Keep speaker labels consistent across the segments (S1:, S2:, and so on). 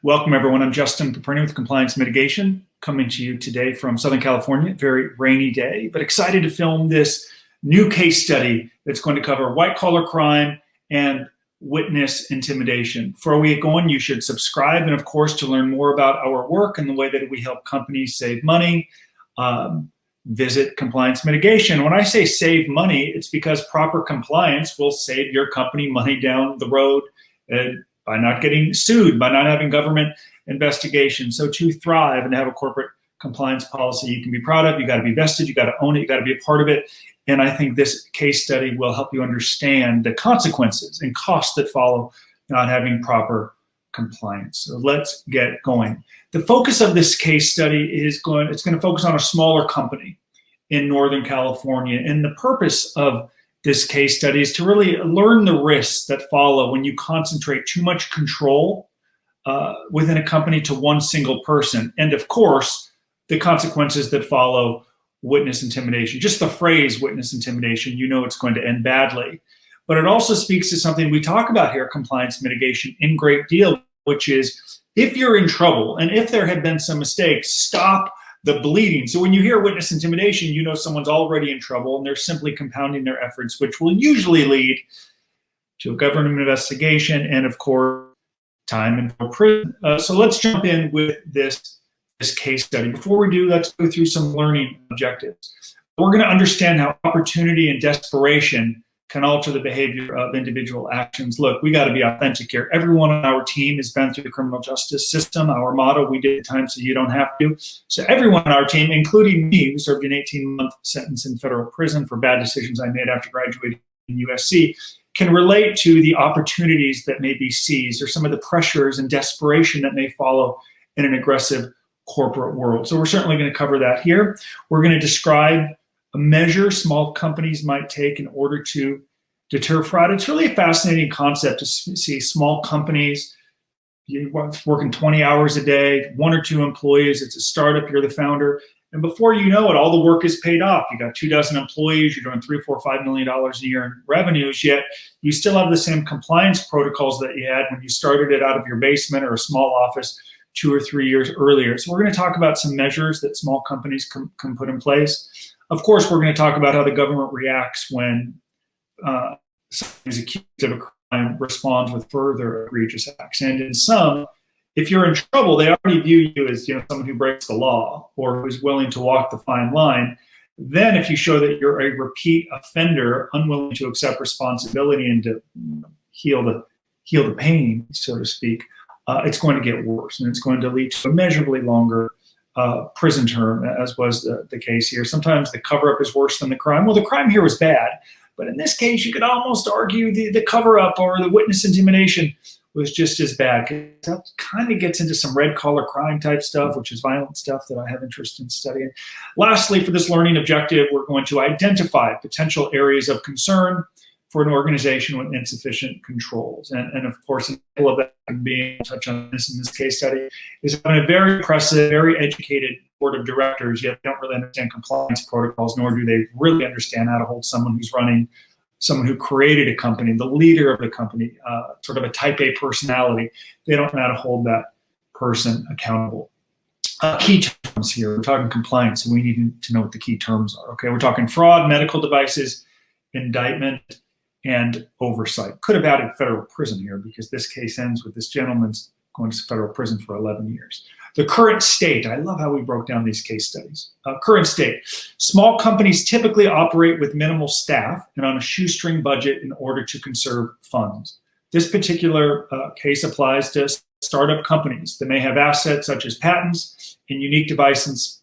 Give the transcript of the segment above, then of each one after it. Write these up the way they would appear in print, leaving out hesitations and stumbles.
S1: Welcome, everyone. I'm Justin Paperny with Compliance Mitigation, coming to you today from Southern California. Very rainy day, but excited to film this new case study that's going to cover white-collar crime and witness intimidation. Before we get going, you should subscribe, and of course, to learn more about our work and the way that we help companies save money, visit Compliance Mitigation. When I say save money, it's because proper compliance will save your company money down the road by not getting sued, by not having government investigation. So to thrive and have a corporate compliance policy you can be proud of, you got to be vested, you got to own it, you got to be a part of it. And I think this case study will help you understand the consequences and costs that follow not having proper compliance. So let's get going. The focus of this case study is going to focus on a smaller company in Northern California. And the purpose of this case study is to really learn the risks that follow when you concentrate too much control within a company to one single person. And of course, the consequences that follow witness intimidation. Just the phrase witness intimidation, you know it's going to end badly. But it also speaks to something we talk about here at Compliance Mitigation in great deal, which is if you're in trouble and if there have been some mistakes, stop the bleeding. So when you hear witness intimidation, you know someone's already in trouble and they're simply compounding their efforts, which will usually lead to a government investigation and, of course, time in prison. So let's jump in with this case study. Before we do, let's go through some learning objectives. We're going to understand how opportunity and desperation can alter the behavior of individual actions. Look, we got to be authentic here. Everyone on our team has been through the criminal justice system. Our motto, we did time so you don't have to. So everyone on our team, including me, who served an 18-month sentence in federal prison for bad decisions I made after graduating in USC, can relate to the opportunities that may be seized or some of the pressures and desperation that may follow in an aggressive corporate world. So we're certainly going to cover that here. We're going to describe a measure small companies might take in order to deter fraud. It's really a fascinating concept to see small companies working 20 hours a day, 1 or 2 employees. It's a startup, you're the founder. And before you know it, all the work is paid off. You got 24 employees, you're doing $3, $4, $5 million a year in revenues, yet you still have the same compliance protocols that you had when you started it out of your basement or a small office 2 or 3 years earlier. So we're going to talk about some measures that small companies can put in place. Of course, we're going to talk about how the government reacts when someone is accused of a crime, responds with further egregious acts. And in some, if you're in trouble, they already view you as someone who breaks the law or who's willing to walk the fine line. Then if you show that you're a repeat offender, unwilling to accept responsibility and to heal the pain, so to speak, it's going to get worse, and it's going to lead to a measurably longer prison term, as was the case here. Sometimes the cover-up is worse than the crime. Well, the crime here was bad, but in this case, you could almost argue the cover-up or the witness intimidation was just as bad. That kind of gets into some red-collar crime type stuff, which is violent stuff that I have interest in studying. Lastly, for this learning objective, we're going to identify potential areas of concern for an organization with insufficient controls. And of course, an example of that can be, I'll touch on this in this case study, is having a very impressive, very educated board of directors, yet they don't really understand compliance protocols, nor do they really understand how to hold someone who's running, someone who created a company, the leader of the company, sort of a type A personality. They don't know how to hold that person accountable. Key terms here, we're talking compliance, and we need to know what the key terms are, okay? We're talking fraud, medical devices, indictment, and oversight. Could have added federal prison here because this case ends with this gentleman's going to federal prison for 11 years. The current state, I love how we broke down these case studies. Current state, small companies typically operate with minimal staff and on a shoestring budget in order to conserve funds. This particular case applies to startup companies that may have assets such as patents and unique devices,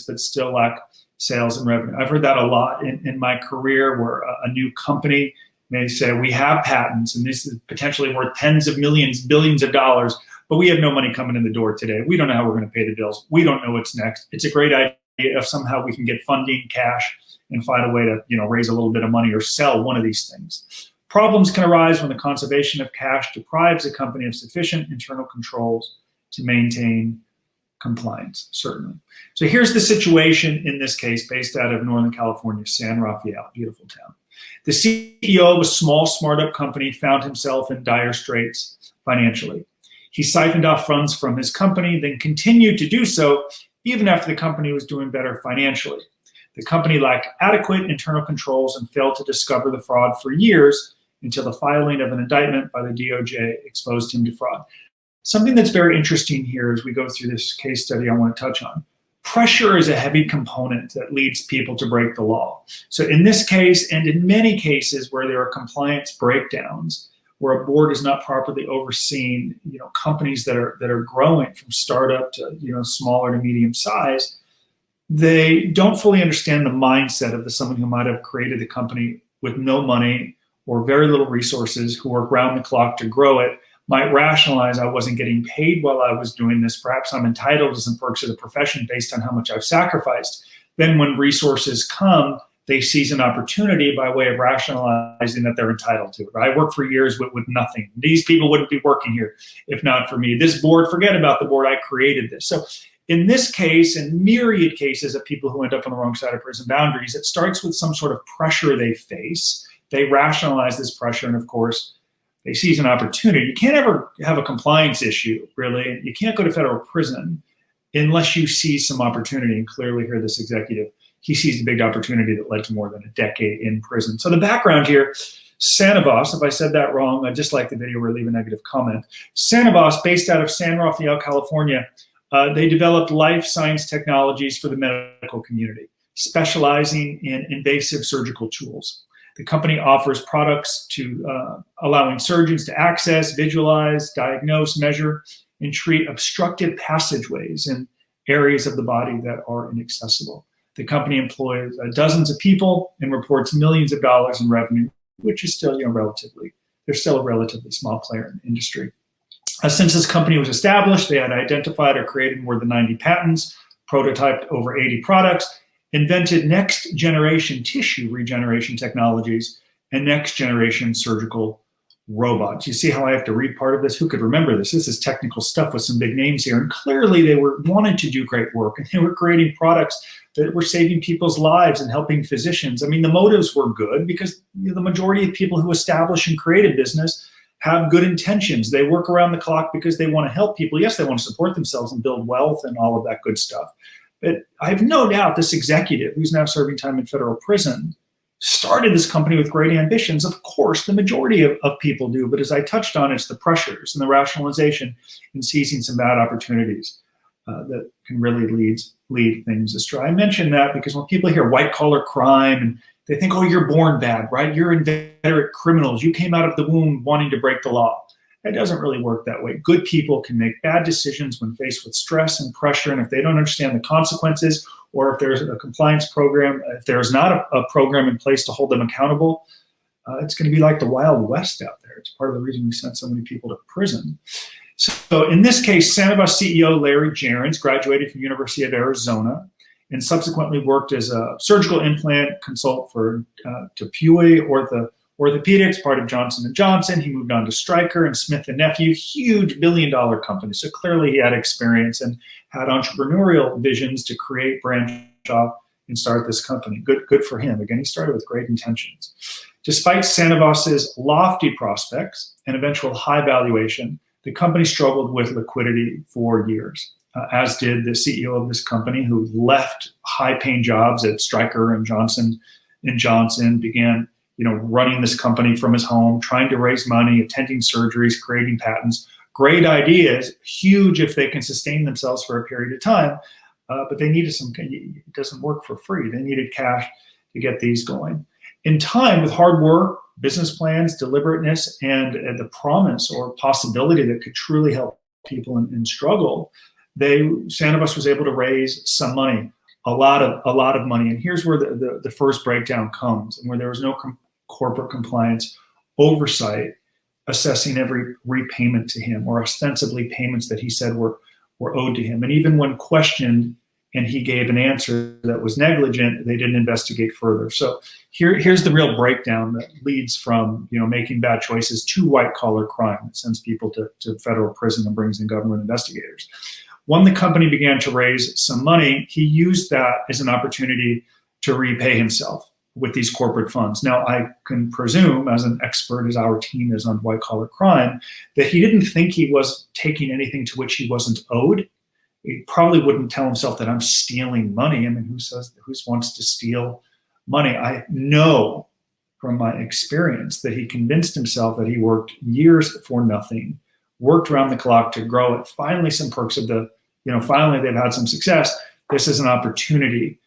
S1: but still lack sales and revenue. I've heard that a lot in my career, where a new company may say, we have patents and this is potentially worth tens of millions, billions of dollars, but we have no money coming in the door today. We don't know how we're going to pay the bills. We don't know what's next. It's a great idea if somehow we can get funding, cash, and find a way to raise a little bit of money or sell one of these things. Problems can arise when the conservation of cash deprives a company of sufficient internal controls to maintain compliance, certainly. So here's the situation in this case, based out of Northern California, San Rafael, beautiful town. The CEO of a small startup company found himself in dire straits financially. He siphoned off funds from his company, then continued to do so even after the company was doing better financially. The company lacked adequate internal controls and failed to discover the fraud for years until the filing of an indictment by the DOJ exposed him to fraud. Something that's very interesting here as we go through this case study I want to touch on. Pressure is a heavy component that leads people to break the law. So in this case, and in many cases where there are compliance breakdowns, where a board is not properly overseeing, companies that are growing from startup to smaller to medium size, they don't fully understand the mindset of someone who might have created the company with no money or very little resources, who work round the clock to grow it, might rationalize, I wasn't getting paid while I was doing this. Perhaps I'm entitled to some perks of the profession based on how much I've sacrificed. Then when resources come, they seize an opportunity by way of rationalizing that they're entitled to it. I worked for years with nothing. These people wouldn't be working here if not for me. This board, forget about the board, I created this. So in this case, and myriad cases of people who end up on the wrong side of prison boundaries, it starts with some sort of pressure they face. They rationalize this pressure, and of course, they seize an opportunity. You can't ever have a compliance issue, really. You can't go to federal prison unless you seize some opportunity. And clearly here, this executive, he seized a big opportunity that led to more than a decade in prison. So the background here, Sanovas, if I said that wrong, I dislike the video or leave a negative comment. Sanovas, based out of San Rafael, California, they developed life science technologies for the medical community, specializing in invasive surgical tools. The company offers products to allowing surgeons to access, visualize, diagnose, measure, and treat obstructed passageways in areas of the body that are inaccessible. The company employs dozens of people and reports millions of dollars in revenue, which is still, they're still a relatively small player in the industry. Since this company was established, they had identified or created more than 90 patents, prototyped over 80 products, invented next-generation tissue regeneration technologies, and next-generation surgical robots. You see how I have to read part of this? Who could remember this? This is technical stuff with some big names here. And clearly they wanted to do great work, and they were creating products that were saving people's lives and helping physicians. I mean, the motives were good because the majority of people who establish and create a business have good intentions. They work around the clock because they want to help people. Yes, they want to support themselves and build wealth and all of that good stuff. But I have no doubt this executive, who's now serving time in federal prison, started this company with great ambitions. Of course, the majority of people do. But as I touched on, it's the pressures and the rationalization in seizing some bad opportunities that can really lead things astray. I mention that because when people hear white-collar crime, and they think, oh, you're born bad, right? You're inveterate criminals. You came out of the womb wanting to break the law. It doesn't really work that way. Good people can make bad decisions when faced with stress and pressure, and if they don't understand the consequences, or if there's a compliance program, if there's not a program in place to hold them accountable, it's going to be like the Wild West out there. It's part of the reason we sent so many people to prison. So in this case, Sanovas CEO Larry Gerrans graduated from the University of Arizona and subsequently worked as a surgical implant consultant for Dupuy Orthopedics, part of Johnson & Johnson. He moved on to Stryker and Smith & Nephew, huge billion-dollar company. So clearly he had experience and had entrepreneurial visions to create, branch off, and start this company. Good for him. Again, he started with great intentions. Despite Sanovas' lofty prospects and eventual high valuation, the company struggled with liquidity for years, as did the CEO of this company, who left high-paying jobs at Stryker and Johnson & Johnson, began running this company from his home, trying to raise money, attending surgeries, creating patents. Great ideas, huge if they can sustain themselves for a period of time, but they needed it doesn't work for free. They needed cash to get these going. In time, with hard work, business plans, deliberateness, and the promise or possibility that could truly help people in struggle, Sanovas was able to raise some money, a lot of money. And here's where the first breakdown comes, and where there was no corporate compliance oversight assessing every repayment to him, or ostensibly payments that he said were owed to him. And even when questioned and he gave an answer that was negligent, they didn't investigate further. So here's the real breakdown that leads from making bad choices to white-collar crime that sends people to federal prison and brings in government investigators. When the company began to raise some money, he used that as an opportunity to repay himself. with these corporate funds. Now, I can presume, as an expert as our team is on white-collar crime, that he didn't think he was taking anything to which he wasn't owed. He probably wouldn't tell himself that I'm stealing money. I mean, who wants to steal money? I know from my experience that he convinced himself that he worked years for nothing, worked around the clock to grow it. Finally, some perks of finally they've had some success. This is an opportunity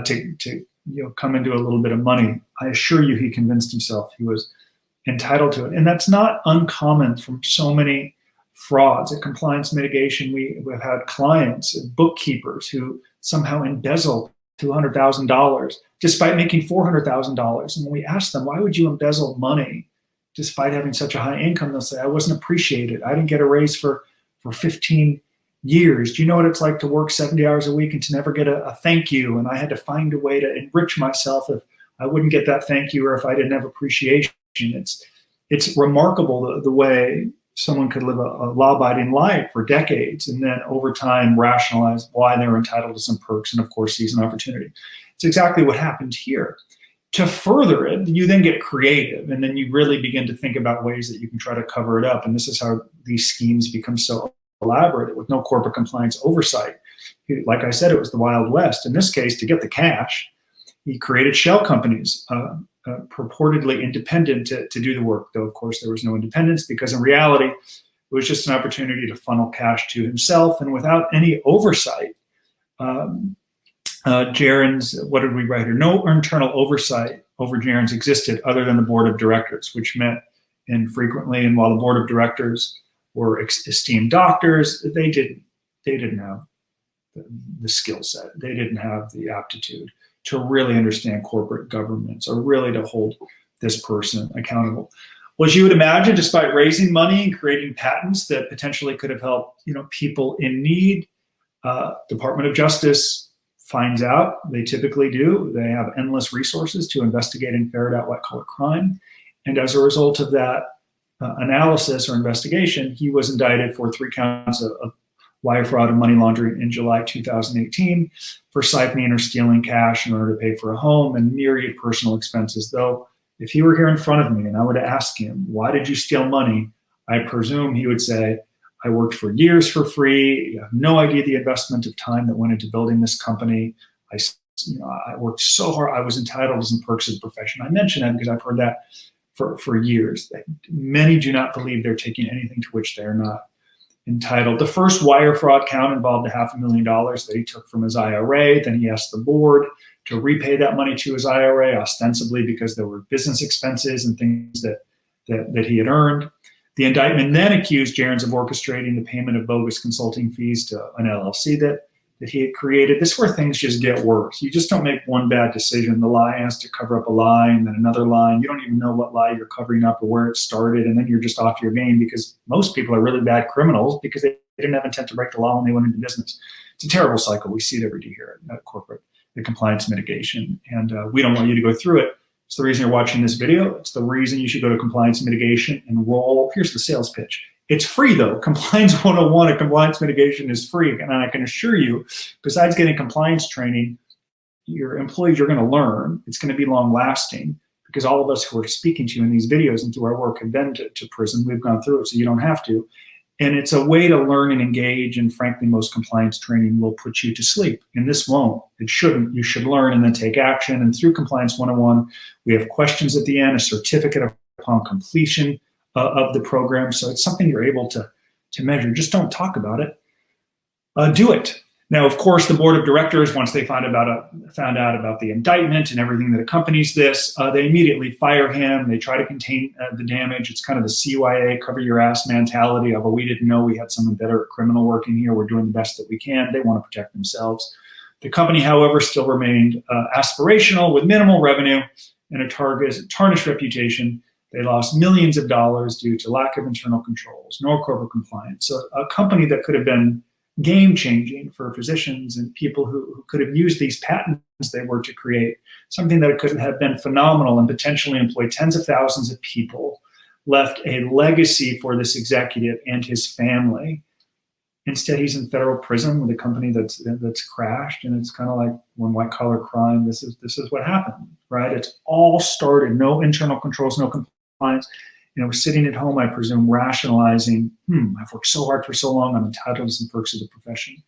S1: to come into a little bit of money. I assure you, he convinced himself he was entitled to it. And that's not uncommon from so many frauds. At Compliance Mitigation, we've had clients, bookkeepers, who somehow embezzled $200,000 despite making $400,000. And when we ask them, why would you embezzle money despite having such a high income? They'll say, I wasn't appreciated. I didn't get a raise for 15 years. Do you know what it's like to work 70 hours a week and to never get a thank you? And I had to find a way to enrich myself if I wouldn't get that thank you or if I didn't have appreciation. It's remarkable the way someone could live a law-abiding life for decades and then over time rationalize why they're entitled to some perks and, of course, seize an opportunity. It's exactly what happened here. To further it, you then get creative, and then you really begin to think about ways that you can try to cover it up. And this is how these schemes become so elaborate with no corporate compliance oversight. Like I said, it was the Wild West. In this case, to get the cash, he created shell companies, purportedly independent to do the work, though, of course, there was no independence because in reality, it was just an opportunity to funnel cash to himself. And without any oversight, Jaren's, what did we write here? No internal oversight over Jaren's existed other than the board of directors, which met infrequently. And while the board of directors were esteemed doctors, they didn't have the skill set. They didn't have the aptitude to really understand corporate governance or really to hold this person accountable. Well, as you would imagine, despite raising money and creating patents that potentially could have helped people in need, Department of Justice finds out. They typically do. They have endless resources to investigate and ferret out white-collar crime. And as a result of that analysis or investigation, he was indicted for 3 counts of wire fraud and money laundering in July 2018 for siphoning or stealing cash in order to pay for a home and myriad personal expenses. Though, if he were here in front of me and I were to ask him, why did you steal money? I presume he would say, I worked for years for free. You have no idea the investment of time that went into building this company. I worked so hard. I was entitled to some perks of the profession. I mention that because I've heard that for years. Many do not believe they're taking anything to which they're not entitled. The first wire fraud count involved $500,000 that he took from his IRA. Then he asked the board to repay that money to his IRA, ostensibly because there were business expenses and things that he had earned. The indictment then accused Jaren's of orchestrating the payment of bogus consulting fees to an LLC that he had created. This is where things just get worse. You just don't make one bad decision. The lie has to cover up a lie and then another lie. And you don't even know what lie you're covering up or where it started. And then you're just off your game because most people are really bad criminals because they didn't have intent to break the law when they went into business. It's a terrible cycle. We see it every day here at corporate, the compliance mitigation. And we don't want you to go through it. It's the reason you're watching this video. It's the reason you should go to Compliance Mitigation and enroll. Here's the sales pitch. It's free, though. Compliance 101 at Compliance Mitigation is free. And I can assure you, besides getting compliance training, your employees are going to learn. It's going to be long-lasting because all of us who are speaking to you in these videos and through our work have been to prison. We've gone through it, so you don't have to. And it's a way to learn and engage, and frankly, most compliance training will put you to sleep. And this won't. It shouldn't. You should learn and then take action. And through Compliance 101, we have questions at the end, a certificate upon completion of the program. So it's something you're able to measure. Just don't talk about it. Do it. Now, of course, the board of directors, once they found out about the indictment and everything that accompanies this, they immediately fire him. They try to contain the damage. It's kind of the CYA cover your ass mentality of, we didn't know we had someone better at criminal working here. We're doing the best that we can. They want to protect themselves. The company, however, still remained aspirational with minimal revenue and a tarnished reputation. They lost millions of dollars due to lack of internal controls, no corporate compliance. So a company that could have been game-changing for physicians and people who could have used these patents they were to create, something that could have been phenomenal and potentially employed tens of thousands of people, left a legacy for this executive and his family. Instead, he's in federal prison with a company that's crashed, and it's kind of like when white-collar crime, this is what happened. right? It's all started, no internal controls, no compliance. We're sitting at home, I presume, rationalizing, I've worked so hard for so long, I'm entitled to some perks of the profession.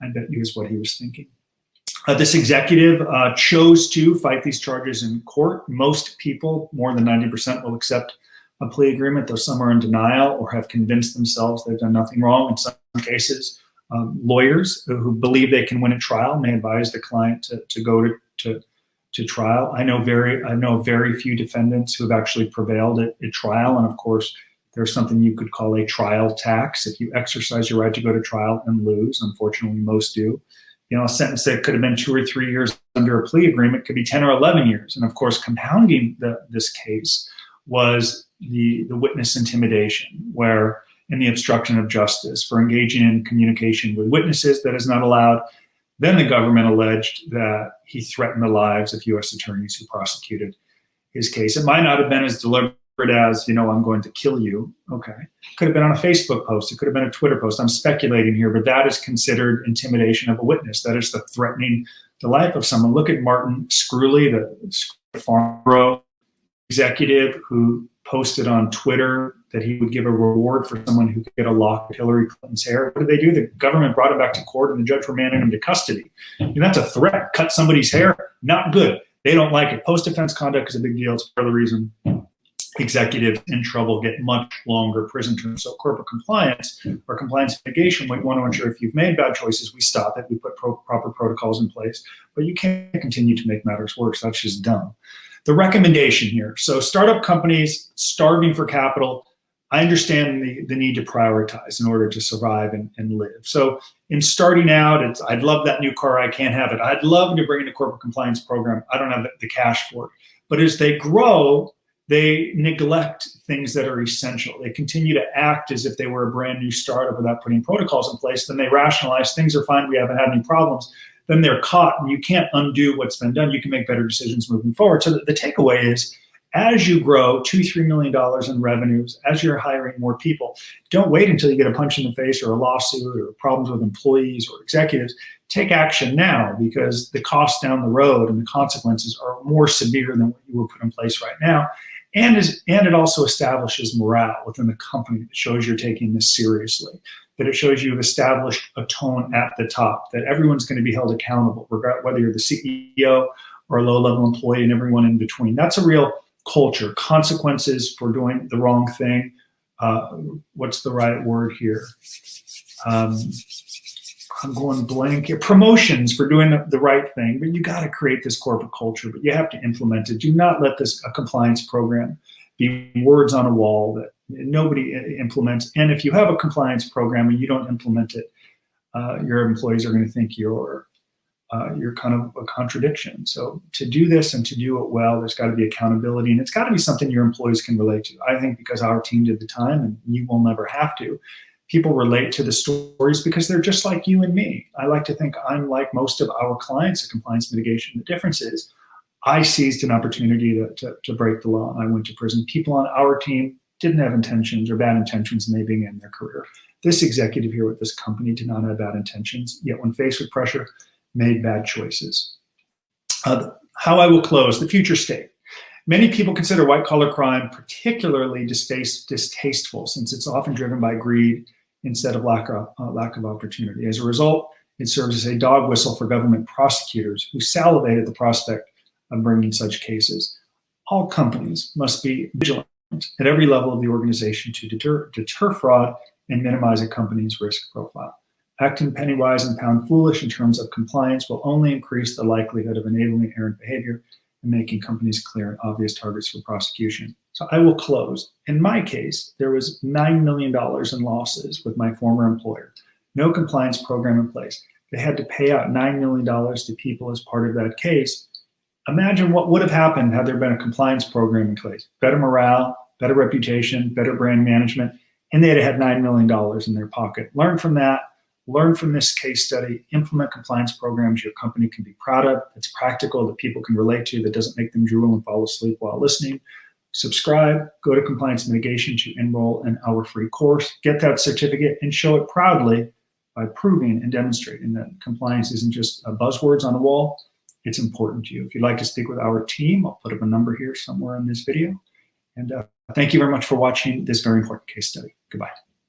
S1: I bet you is what he was thinking. This executive chose to fight these charges in court. Most people, more than 90%, will accept a plea agreement, though some are in denial or have convinced themselves they've done nothing wrong. In some cases, lawyers who believe they can win a trial may advise the client to go to trial. I know very few defendants who have actually prevailed at trial, and of course, there's something you could call a trial tax if you exercise your right to go to trial and lose. Unfortunately, most do. A sentence that could have been 2 or 3 years under a plea agreement could be 10 or 11 years. And of course, compounding this case was the witness intimidation, where in the obstruction of justice for engaging in communication with witnesses that is not allowed. Then the government alleged that he threatened the lives of U.S. attorneys who prosecuted his case. It might not have been as deliberate as, I'm going to kill you. Okay. Could have been on a Facebook post. It could have been a Twitter post. I'm speculating here, but that is considered intimidation of a witness. That is the threatening the life of someone. Look at Martin Screwley, the farm bureau executive who posted on Twitter that he would give a reward for someone who could get a lock of Hillary Clinton's hair. What did they do? The government brought him back to court and the judge remanded him to custody. That's a threat. Cut somebody's hair. Not good. They don't like it. Post-offense conduct is a big deal. It's part of the reason executives in trouble get much longer prison terms. So corporate compliance or compliance mitigation, we want to ensure if you've made bad choices, we stop it. We put proper protocols in place. But you can't continue to make matters worse. That's just dumb. The recommendation here. So startup companies starving for capital, I understand the need to prioritize in order to survive and live. So in starting out, I'd love that new car, I can't have it. I'd love to bring in a corporate compliance program. I don't have the cash for it. But as they grow, they neglect things that are essential. They continue to act as if they were a brand new startup without putting protocols in place. Then they rationalize things are fine, we haven't had any problems. Then they're caught and you can't undo what's been done. You can make better decisions moving forward. So the takeaway is, as you grow $2-3 million in revenues, as you're hiring more people, don't wait until you get a punch in the face or a lawsuit or problems with employees or executives. Take action now, because the costs down the road and the consequences are more severe than what you will put in place right now. And it also establishes morale within the company that shows you're taking this seriously, that it shows you've established a tone at the top, that everyone's going to be held accountable, whether you're the CEO or a low-level employee and everyone in between. That's a real culture. Consequences for doing the wrong thing. What's the right word here? I'm going blank here. Promotions for doing the right thing, but you got to create this corporate culture, but you have to implement it. Do not let this a compliance program be words on a wall that nobody implements. And if you have a compliance program and you don't implement it, your employees are going to think you're kind of a contradiction. So to do this and to do it well, there's got to be accountability, and it's got to be something your employees can relate to. I think because our team did the time, and you will never have to, people relate to the stories because they're just like you and me. I like to think I'm like most of our clients at Compliance Mitigation. The difference is I seized an opportunity to break the law, and I went to prison. People on our team didn't have intentions or bad intentions, and they began their career. This executive here with this company did not have bad intentions, yet when faced with pressure, made bad choices. How I will close, the future state. Many people consider white-collar crime particularly distasteful, since it's often driven by greed instead of lack of opportunity. As a result, it serves as a dog whistle for government prosecutors who salivate at the prospect of bringing such cases. All companies must be vigilant at every level of the organization to deter fraud and minimize a company's risk profile. Acting penny-wise and pound-foolish in terms of compliance will only increase the likelihood of enabling errant behavior and making companies clear and obvious targets for prosecution. So I will close. In my case, there was $9 million in losses with my former employer. No compliance program in place. They had to pay out $9 million to people as part of that case. Imagine what would have happened had there been a compliance program in place. Better morale, better reputation, better brand management, and they'd have had $9 million in their pocket. Learn from that. Learn from this case study, implement compliance programs your company can be proud of, that's practical, that people can relate to, that doesn't make them drool and fall asleep while listening. Subscribe, go to Compliance Mitigation to enroll in our free course, get that certificate, and show it proudly by proving and demonstrating that compliance isn't just buzzwords on a wall, it's important to you. If you'd like to speak with our team, I'll put up a number here somewhere in this video. And thank you very much for watching this very important case study. Goodbye.